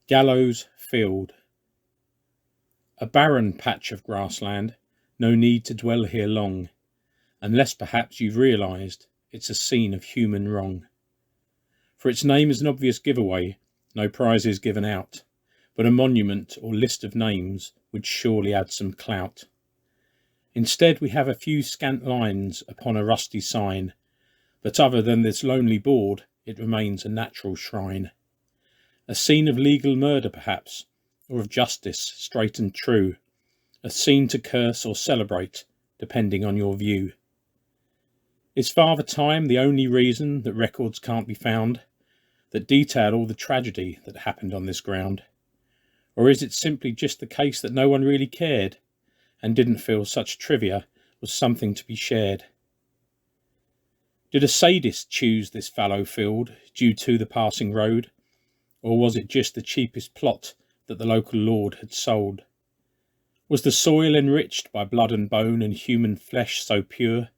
Gallows Field. A barren patch of grassland, no need to dwell here long, unless perhaps you've realised it's a scene of human wrong. For its name is an obvious giveaway, no prizes given out, but a monument or list of names would surely add some clout. Instead we have a few scant lines upon a rusty sign, but other than this lonely board, it remains a natural shrine. A scene of legal murder perhaps, or of justice straight and true, a scene to curse or celebrate, depending on your view. Is Father Time the only reason that records can't be found, that detail all the tragedy that happened on this ground? Or is it simply just the case that no one really cared, and didn't feel such trivia was something to be shared? Did a sadist choose this fallow field due to the passing road? Or was it just the cheapest plot that the local lord had sold? Was the soil enriched by blood and bone and human flesh so pure?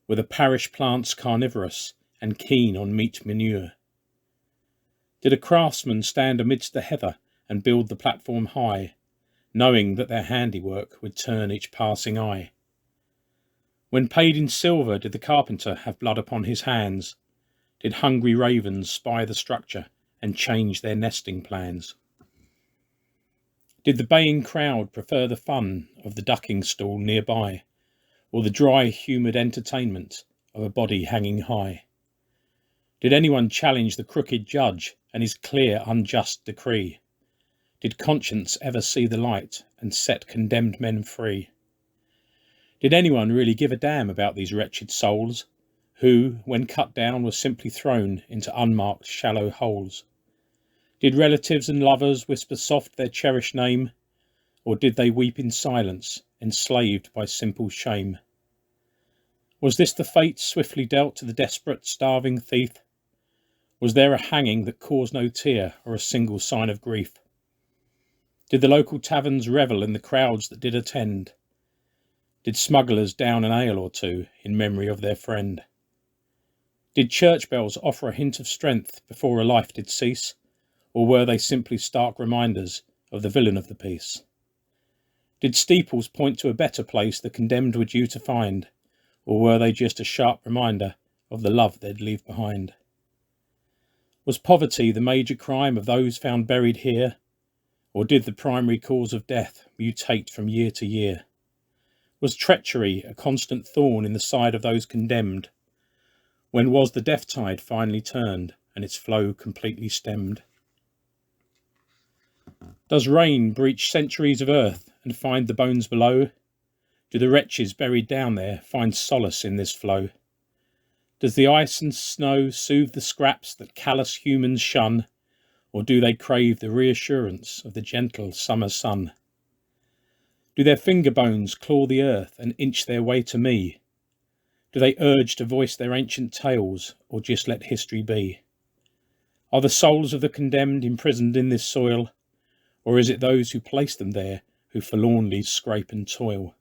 Were the parish plants carnivorous and keen on meat manure? Did a craftsman stand amidst the heather and build the platform high, knowing that their handiwork would turn each passing eye? When paid in silver, did the carpenter have blood upon his hands? Did hungry ravens spy the structure and change their nesting plans? Did the baying crowd prefer the fun of the ducking stool nearby, or the dry, humid entertainment of a body hanging high? Did anyone challenge the crooked judge and his clear, unjust decree? Did conscience ever see the light and set condemned men free? Did anyone really give a damn about these wretched souls, who, when cut down, were simply thrown into unmarked shallow holes? Did relatives and lovers whisper soft their cherished name, or did they weep in silence, enslaved by simple shame? Was this the fate swiftly dealt to the desperate, starving thief? Was there a hanging that caused no tear or a single sign of grief? Did the local taverns revel in the crowds that did attend? Did smugglers down an ale or two in memory of their friend? Did church bells offer a hint of strength before a life did cease, or were they simply stark reminders of the villain of the piece? Did steeples point to a better place the condemned were due to find, or were they just a sharp reminder of the love they'd leave behind? Was poverty the major crime of those found buried here, or did the primary cause of death mutate from year to year? Was treachery a constant thorn in the side of those condemned? When was the death tide finally turned and its flow completely stemmed? Does rain breach centuries of earth and find the bones below? Do the wretches buried down there find solace in this flow? Does the ice and snow soothe the scraps that callous humans shun, or do they crave the reassurance of the gentle summer sun? Do their finger bones claw the earth and inch their way to me? Do they urge to voice their ancient tales, or just let history be? Are the souls of the condemned imprisoned in this soil, or is it those who place them there who forlornly scrape and toil?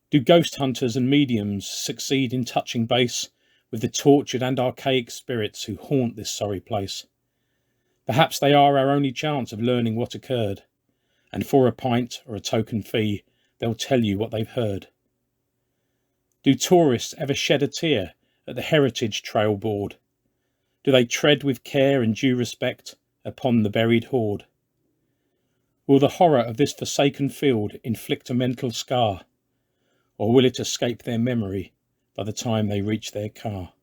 Do ghost hunters and mediums succeed in touching base with the tortured and archaic spirits who haunt this sorry place? Perhaps they are our only chance of learning what occurred, and for a pint or a token fee, they'll tell you what they've heard. Do tourists ever shed a tear at the heritage trail board? Do they tread with care and due respect upon the buried hoard? Will the horror of this forsaken field inflict a mental scar, or will it escape their memory by the time they reach their car?